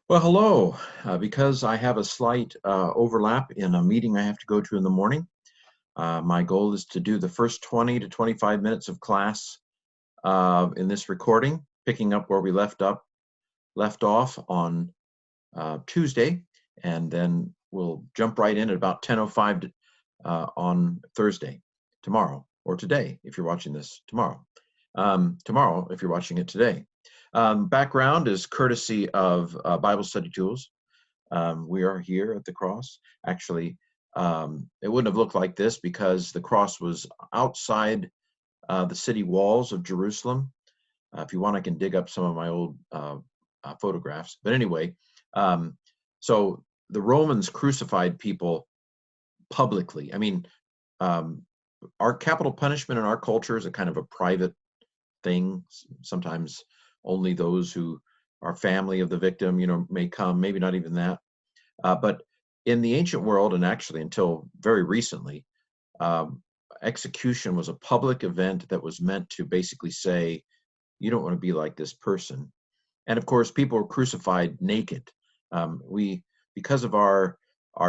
Well, hello. Because I have a slight overlap in a meeting I have to go to in the morning, my goal is to do the first 20 to 25 minutes of class in this recording, picking up where we left off on Tuesday, and then we'll jump right in at about 10:05 on Thursday, tomorrow, or today if you're watching this tomorrow. Tomorrow if you're watching it today. Background is courtesy of Bible Study Tools. We are here at the cross. Actually, it wouldn't have looked like this because the cross was outside the city walls of Jerusalem. If you want, I can dig up some of my old photographs. But anyway, so the Romans crucified people publicly. I mean, our capital punishment in our culture is a kind of a private thing. Sometimes only those who are family of the victim, may come, maybe not even that. But in the ancient world, and actually until very recently, execution was a public event that was meant to basically say, you don't want to be like this person. And of course, people were crucified naked. Because of our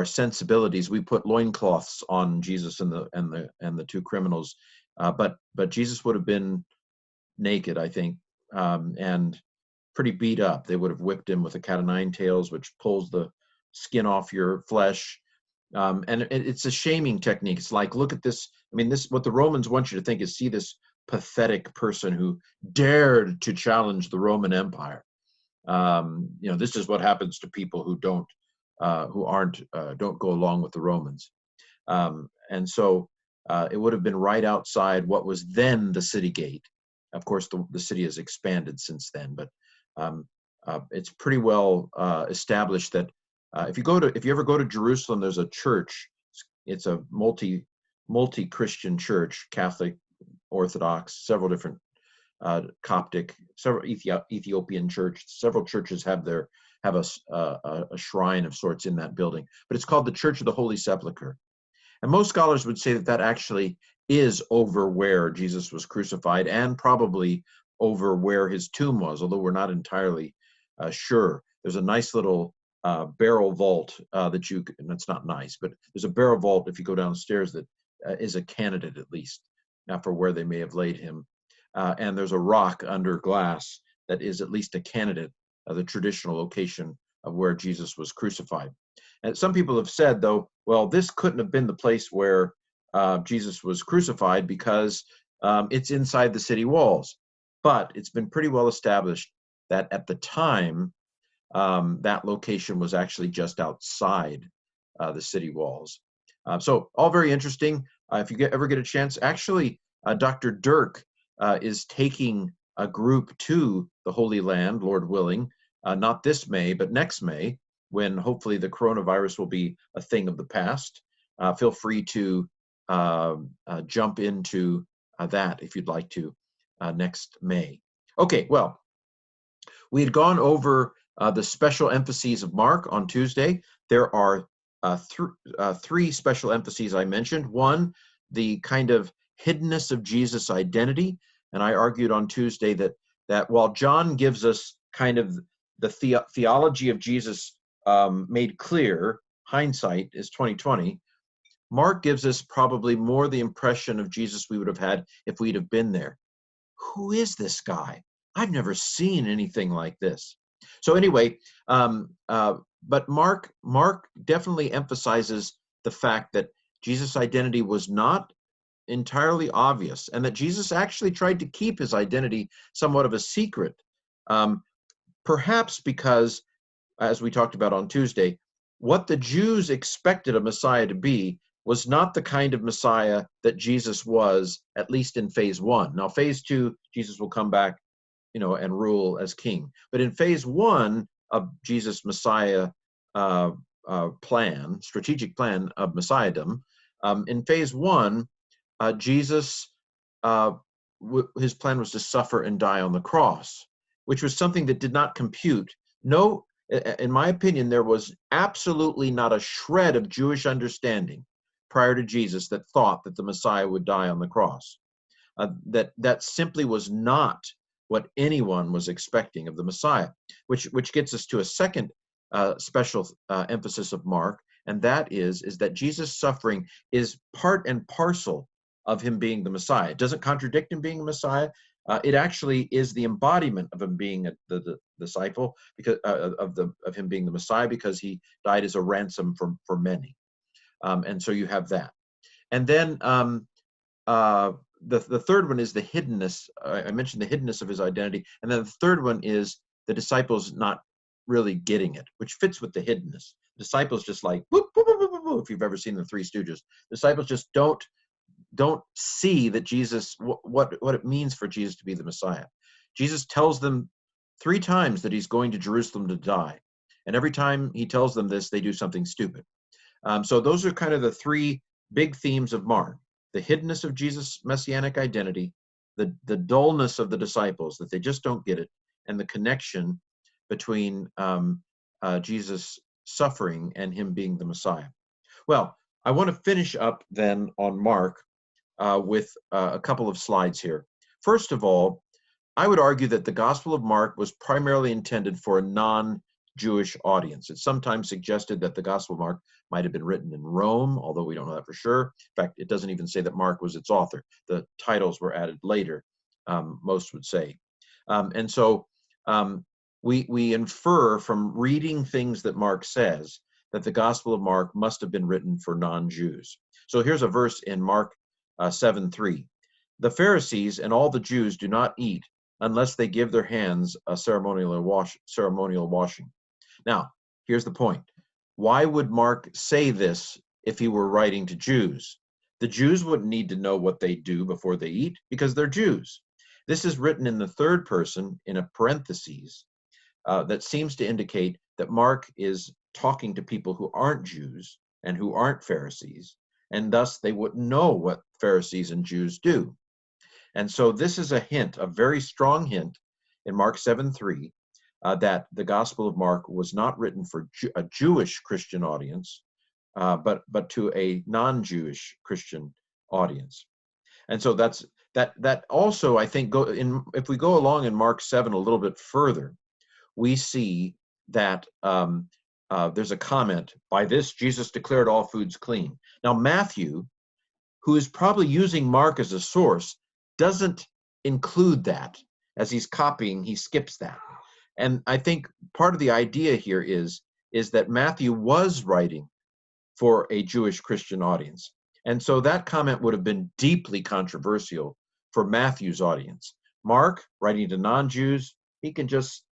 sensibilities, we put loincloths on Jesus and the two criminals. But Jesus would have been naked, I think, and pretty beat up. They would have whipped him with a cat o' nine tails, which pulls the skin off your flesh. And it's a shaming technique. It's like, look at this. I mean, what the Romans want you to think is, see this pathetic person who dared to challenge the Roman Empire. This is what happens to people who don't go along with the Romans. And so it would have been right outside what was then the city gate. Of course, the city has expanded since then, but it's pretty well established that if you ever go to Jerusalem, there's a church. It's a multi-Christian church, Catholic, Orthodox, several different Coptic, several Ethiopian church. Several churches have a shrine of sorts in that building, but it's called the Church of the Holy Sepulchre. And most scholars would say that actually is over where Jesus was crucified, and probably over where his tomb was, although we're not entirely sure. There's a nice little barrel vault and it's not nice, but there's a barrel vault if you go downstairs that is a candidate, at least, for where they may have laid him. And there's a rock under glass that is at least a candidate of the traditional location of where Jesus was crucified. And some people have said, though, well, this couldn't have been the place where Jesus was crucified because it's inside the city walls. But it's been pretty well established that at the time, that location was actually just outside the city walls. So all very interesting. If you ever get a chance, actually, Dr. Dirk is taking a group to the Holy Land, Lord willing, not this May, but next May, when hopefully the coronavirus will be a thing of the past. Feel free to jump into that if you'd like to next May. Okay, well, we had gone over the special emphases of Mark on Tuesday. There are three special emphases I mentioned. One, the kind of hiddenness of Jesus' identity. And I argued on Tuesday that while John gives us kind of the theology of Jesus made clear, hindsight is 2020, Mark gives us probably more the impression of Jesus we would have had if we'd have been there. Who is this guy? I've never seen anything like this. So anyway, but Mark definitely emphasizes the fact that Jesus' identity was not entirely obvious, and that Jesus actually tried to keep his identity somewhat of a secret, perhaps because, as we talked about on Tuesday, what the Jews expected a Messiah to be was not the kind of Messiah that Jesus was, at least in phase one. Now, phase two, Jesus will come back, and rule as king. But in phase one of Jesus' Messiah strategic plan of Messiahdom, in phase one, Jesus, his plan was to suffer and die on the cross, which was something that did not compute. No, in my opinion, there was absolutely not a shred of Jewish understanding prior to Jesus that thought that the Messiah would die on the cross. That simply was not what anyone was expecting of the Messiah, which gets us to a second special emphasis of Mark, and that is that Jesus' suffering is part and parcel of him being the Messiah. It doesn't contradict him being a Messiah. It actually is the embodiment of him being the disciple, because of him being the Messiah, because he died as a ransom for many. And so you have that. And then the third one is the hiddenness. I mentioned the hiddenness of his identity. And then the third one is the disciples not really getting it, which fits with the hiddenness. Disciples just like, whoop, whoop, whoop, whoop, whoop, if you've ever seen the Three Stooges, disciples just don't see that Jesus, what it means for Jesus to be the Messiah. Jesus tells them 3 times that he's going to Jerusalem to die. And every time he tells them this, they do something stupid. So those are kind of the 3 big themes of Mark: the hiddenness of Jesus' messianic identity, the dullness of the disciples, that they just don't get it, and the connection between Jesus' suffering and him being the Messiah. Well, I want to finish up then on Mark with a couple of slides here. First of all, I would argue that the Gospel of Mark was primarily intended for a non-Jewish audience. It's sometimes suggested that the Gospel of Mark might have been written in Rome, although we don't know that for sure. In fact, it doesn't even say that Mark was its author. The titles were added later, most would say. And so we infer from reading things that Mark says that the Gospel of Mark must have been written for non-Jews. So here's a verse in Mark 7:3. The Pharisees and all the Jews do not eat unless they give their hands a ceremonial washing. Now, here's the point. Why would Mark say this if he were writing to Jews? The Jews wouldn't need to know what they do before they eat because they're Jews. This is written in the third person in a parentheses that seems to indicate that Mark is talking to people who aren't Jews and who aren't Pharisees, and thus they wouldn't know what Pharisees and Jews do. And so this is a hint, a very strong hint in Mark 7:3, that the Gospel of Mark was not written for a Jewish Christian audience, but to a non-Jewish Christian audience. And so that also, I think, if we go along in Mark 7 a little bit further, we see that there's a comment, by this Jesus declared all foods clean. Now Matthew, who is probably using Mark as a source, doesn't include that. As he's copying, he skips that. And I think part of the idea here is that Matthew was writing for a Jewish Christian audience. And so that comment would have been deeply controversial for Matthew's audience. Mark, writing to non-Jews, he can just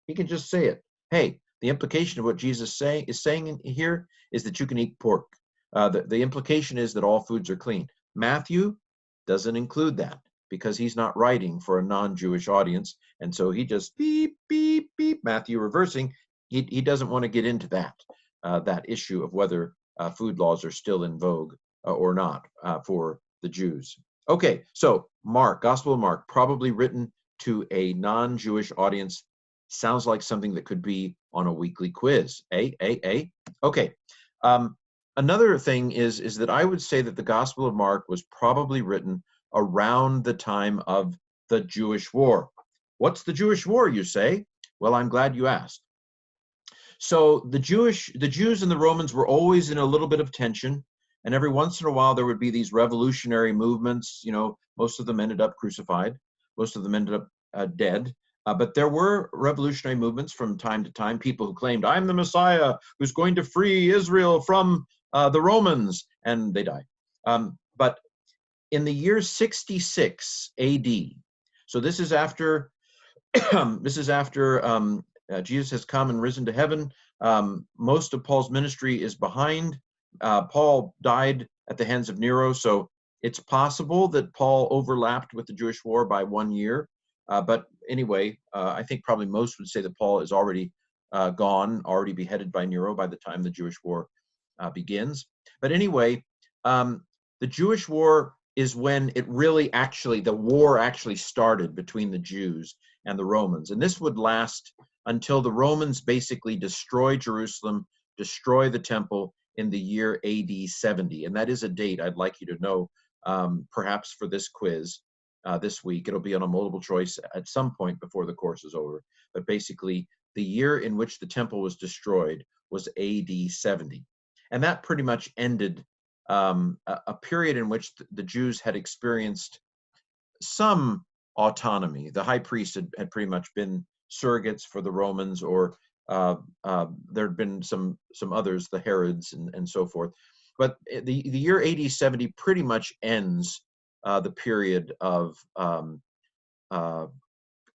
say it. Hey, the implication of what Jesus is saying here is that you can eat pork. The implication is that all foods are clean. Matthew doesn't include that because he's not writing for a non-Jewish audience. And so he just beep, beep, beep, Matthew reversing. He doesn't want to get into that issue of whether food laws are still in vogue or not for the Jews. Okay, so Mark, Gospel of Mark, probably written to a non-Jewish audience. Sounds like something that could be on a weekly quiz. Okay. Another thing is that I would say that the Gospel of Mark was probably written around the time of the Jewish War. What's the Jewish War, you say? Well, I'm glad you asked. So the Jews and the Romans were always in a little bit of tension, and every once in a while there would be these revolutionary movements. You know, most of them ended up crucified, most of them ended up dead. But there were revolutionary movements from time to time, people who claimed, I'm the Messiah who's going to free Israel from the Romans, and they died. But in the year 66 AD, so this is after Jesus has come and risen to heaven. Most of Paul's ministry is behind. Paul died at the hands of Nero, so it's possible that Paul overlapped with the Jewish war by 1 year. But anyway, I think probably most would say that Paul is already gone, already beheaded by Nero by the time the Jewish war begins. But anyway, the Jewish war is when the war actually started between the Jews and the Romans. And this would last until the Romans basically destroy Jerusalem, destroy the temple in the year AD 70. And that is a date I'd like you to know, perhaps for this quiz this week. It'll be on a multiple choice at some point before the course is over. But basically, the year in which the temple was destroyed was AD 70. And that pretty much ended a period in which the Jews had experienced some autonomy. The high priest had pretty much been surrogates for the Romans, or there had been some others, the Herods and so forth. But the year AD 70 pretty much ends the period of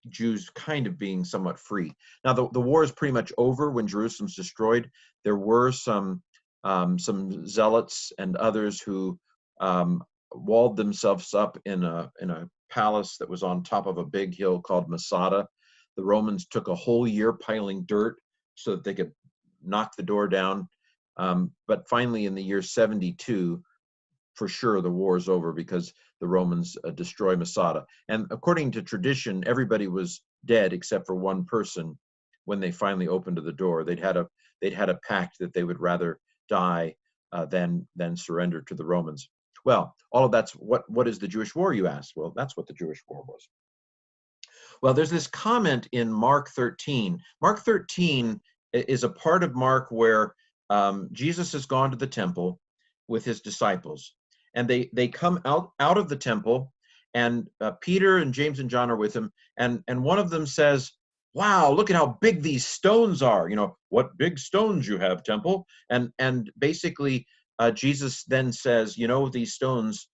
Jews kind of being somewhat free. Now, the war is pretty much over when Jerusalem's destroyed. There were some zealots and others who walled themselves up in a palace that was on top of a big hill called Masada. The Romans took a whole year piling dirt so that they could knock the door down. But finally, in the year 72, for sure, the war is over because the Romans destroy Masada. And according to tradition, everybody was dead except for one person when they finally opened the door. They'd had a pact that they would rather die than surrender to the Romans. Well, all of that's what is the Jewish war, you ask? Well, that's what the Jewish war was. Well, there's this comment in Mark 13. Mark 13 is a part of Mark where Jesus has gone to the temple with his disciples, and they come out of the temple, and Peter and James and John are with him, and one of them says, "Wow, look at how big these stones are. You know, what big stones you have, temple." And basically Jesus then says, "You know, these stones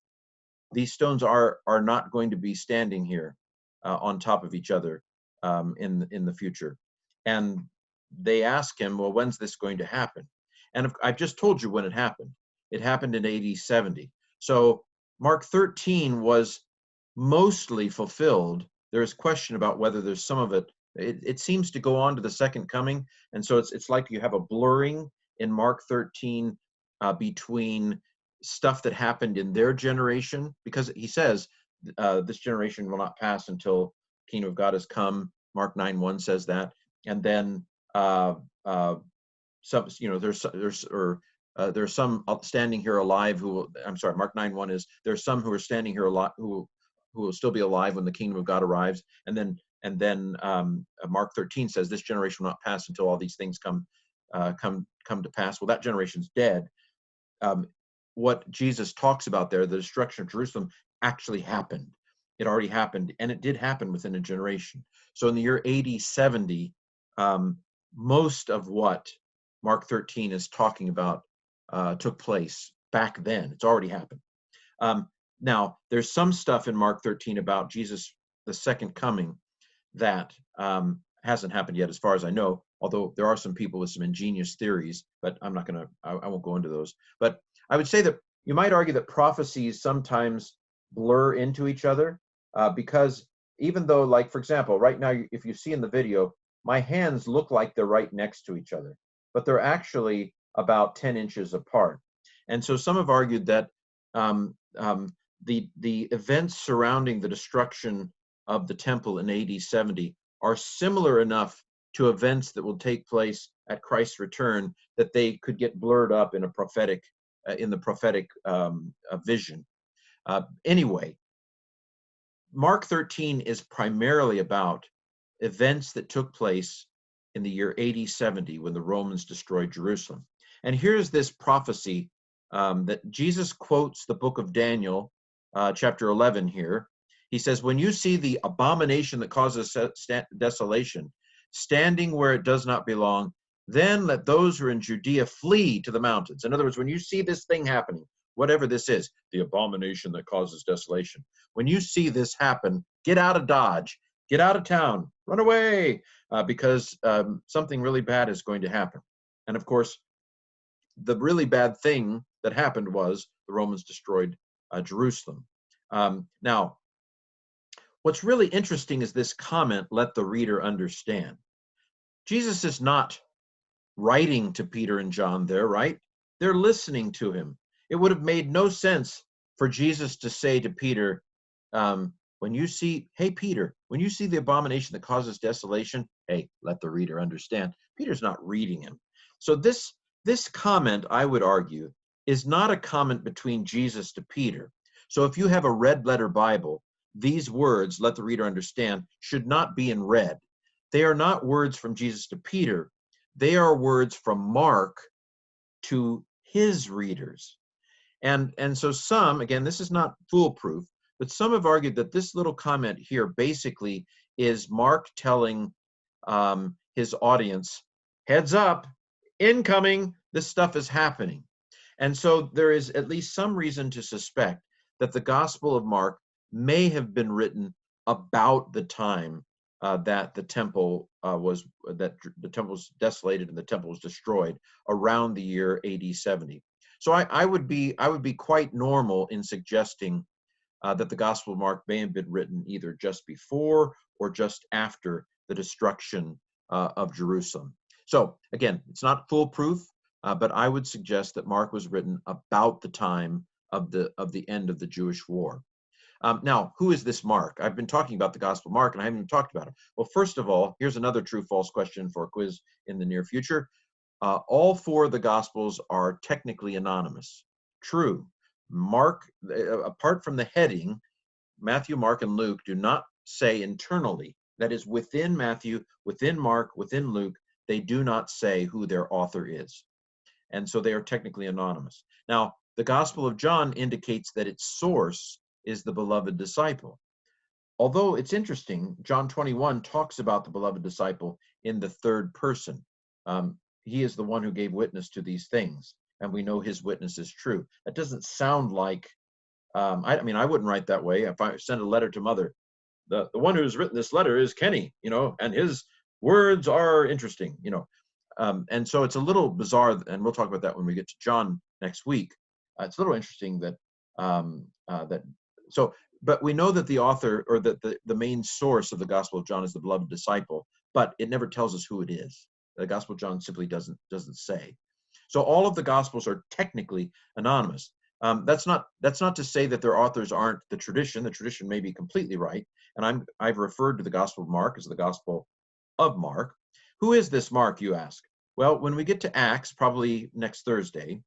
are not going to be standing here on top of each other in the future." And they ask him, "Well, when's this going to happen?" And I've just told you when it happened. It happened in AD 70. So Mark 13 was mostly fulfilled. There is question about whether there's some of it. It seems to go on to the second coming, and so it's like you have a blurring in Mark 13 between stuff that happened in their generation, because he says this generation will not pass until the kingdom of God has come. Mark 9:1 says that, and then some, you know, there's some standing here alive who will, I'm sorry, Mark 9:1 is, there's some who are standing here alive who will still be alive when the kingdom of God arrives. And then Mark 13 says this generation will not pass until all these things come to pass. Well, that generation's dead. What Jesus talks about there, the destruction of Jerusalem, actually happened. It already happened, and it did happen within a generation. So in the year AD 70, most of what Mark 13 is talking about took place back then. It's already happened. Now, there's some stuff in Mark 13 about Jesus, the second coming, that hasn't happened yet, as far as I know, although there are some people with some ingenious theories, but I won't go into those. But I would say that you might argue that prophecies sometimes blur into each other, because even though, like, for example, right now, if you see in the video, my hands look like they're right next to each other, but they're actually about 10 inches apart. And so some have argued that the events surrounding the destruction of the temple in AD 70 are similar enough to events that will take place at Christ's return that they could get blurred up in a prophetic vision. Anyway, Mark 13 is primarily about events that took place in the year AD 70 when the Romans destroyed Jerusalem. And here's this prophecy that Jesus quotes the book of Daniel, chapter 11 here. He says, "When you see the abomination that causes desolation, standing where it does not belong, then let those who are in Judea flee to the mountains." In other words, when you see this thing happening, whatever this is, the abomination that causes desolation, when you see this happen, get out of Dodge, get out of town, run away, because something really bad is going to happen. And of course, the really bad thing that happened was the Romans destroyed Jerusalem. Now, what's really interesting is this comment, "Let the reader understand." Jesus is not writing to Peter and John there, right? They're listening to him. It would have made no sense for Jesus to say to Peter, hey, Peter, when you see the abomination that causes desolation, hey, let the reader understand. Peter's not reading him. So this comment, I would argue, is not a comment between Jesus to Peter. So if you have a red letter Bible, these words, "let the reader understand," should not be in red. they are not words from Jesus to Peter. They are words from Mark to his readers. And so some, again, this is not foolproof, but some have argued that this little comment here basically is Mark telling his audience, heads up, incoming, this stuff is happening. And so there is at least some reason to suspect that the Gospel of Mark may have been written about the time that the temple was desolated and the temple was destroyed around the year AD 70. So I would be quite normal in suggesting that the Gospel of Mark may have been written either just before or just after the destruction of Jerusalem. So again, it's not foolproof, but I would suggest that Mark was written about the time of the end of the Jewish war. Now, who is this Mark? I've been talking about the Gospel of Mark, and I haven't even talked about it. Well, first of all, here's another true-false question for a quiz in the near future. All four of the Gospels are technically anonymous. True. Mark, apart from the heading, Matthew, Mark, and Luke do not say internally, that is within Matthew, within Mark, within Luke, they do not say who their author is. And so they are technically anonymous. Now, the Gospel of John indicates that its source is the beloved disciple. Although it's interesting, John 21 talks about the beloved disciple in the third person. He is the one who gave witness to these things, and we know his witness is true. That doesn't sound like, I mean, I wouldn't write that way. If I send a letter to mother, the one who's written this letter is Kenny, and his words are interesting, and so it's a little bizarre, and we'll talk about that when we get to John next week. It's a little interesting that but we know that the author, or that the main source of the Gospel of John is the beloved disciple, but it never tells us who it is. The Gospel of John simply doesn't say. So all of the Gospels are technically anonymous. That's not to say that their authors aren't the tradition. The tradition may be completely right, and I've referred to the Gospel of Mark as the Gospel of Mark. Who is this Mark, you ask? Well, when we get to Acts, probably next Thursday,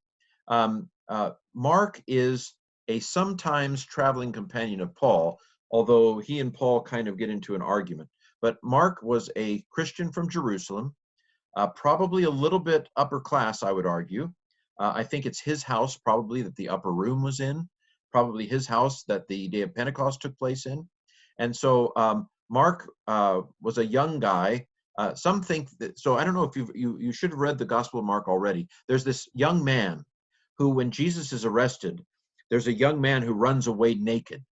Mark is a sometimes traveling companion of Paul, although he and Paul kind of get into an argument. But Mark was a Christian from Jerusalem, probably a little bit upper class, I would argue. I think it's his house probably that the upper room was in, probably his house that the day of Pentecost took place in. And so Mark was a young guy. Some think that, so I don't know if you should have read the Gospel of Mark already. There's this young man who, when Jesus is arrested, there's a young man who runs away naked.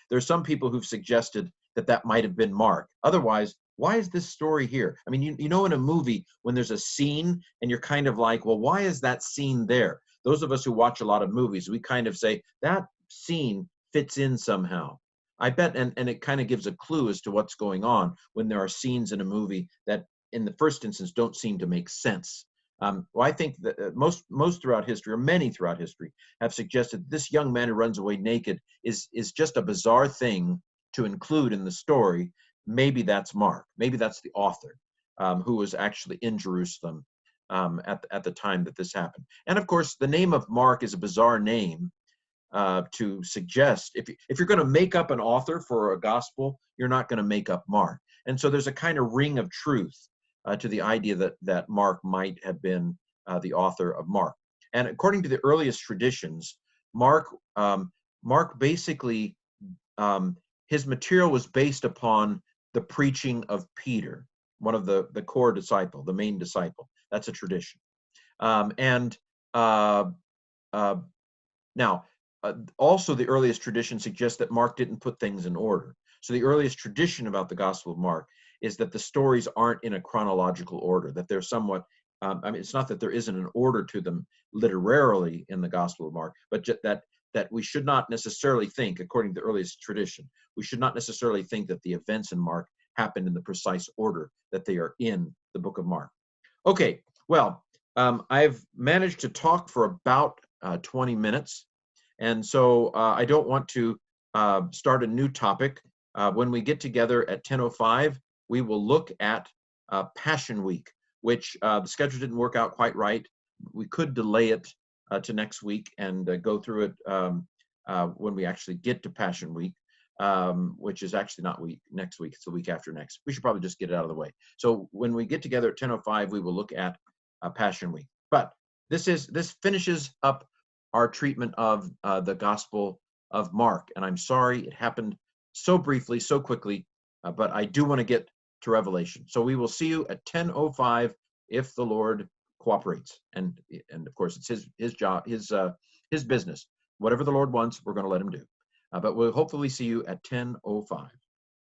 There's some people who've suggested that might have been Mark. Otherwise, why is this story here? I mean, you know, in a movie, when there's a scene and you're kind of like, well, why is that scene there? Those of us who watch a lot of movies, we kind of say that scene fits in somehow. I bet, and it kind of gives a clue as to what's going on when there are scenes in a movie that in the first instance don't seem to make sense. Well, I think that most throughout history, or many throughout history, have suggested this young man who runs away naked is just a bizarre thing to include in the story. Maybe that's Mark. Maybe that's the author who was actually in Jerusalem at the time that this happened. And of course, the name of Mark is a bizarre name to suggest if you're going to make up an author for a gospel, you're not going to make up Mark. And so there's a kind of ring of truth to the idea that Mark might have been the author of Mark. And according to the earliest traditions, Mark basically, his material was based upon the preaching of Peter, one of the core disciple, the main disciple. That's a tradition. Now, also the earliest tradition suggests that Mark didn't put things in order. So the earliest tradition about the Gospel of Mark is that the stories aren't in a chronological order, that they're somewhat, I mean, it's not that there isn't an order to them literarily in the Gospel of Mark, but that we should not necessarily think, according to the earliest tradition, we should not necessarily think that the events in Mark happened in the precise order that they are in the book of Mark. Okay, well, I've managed to talk for about 20 minutes, and so I don't want to start a new topic. When we get together at 10:05, we will look at Passion Week, which the schedule didn't work out quite right. We could delay it to next week and go through it when we actually get to Passion Week. which is actually not next week, it's the week after next. We should probably just get it out of the way. So when we get together at 10:05, we will look at Passion Week. But this finishes up our treatment of the Gospel of Mark. And I'm sorry it happened so briefly, so quickly, but I do want to get to Revelation. So we will see you at 10:05 if the Lord cooperates. And of course, it's his job, his business. Whatever the Lord wants, we're going to let him do. But we'll hopefully see you at 10:05.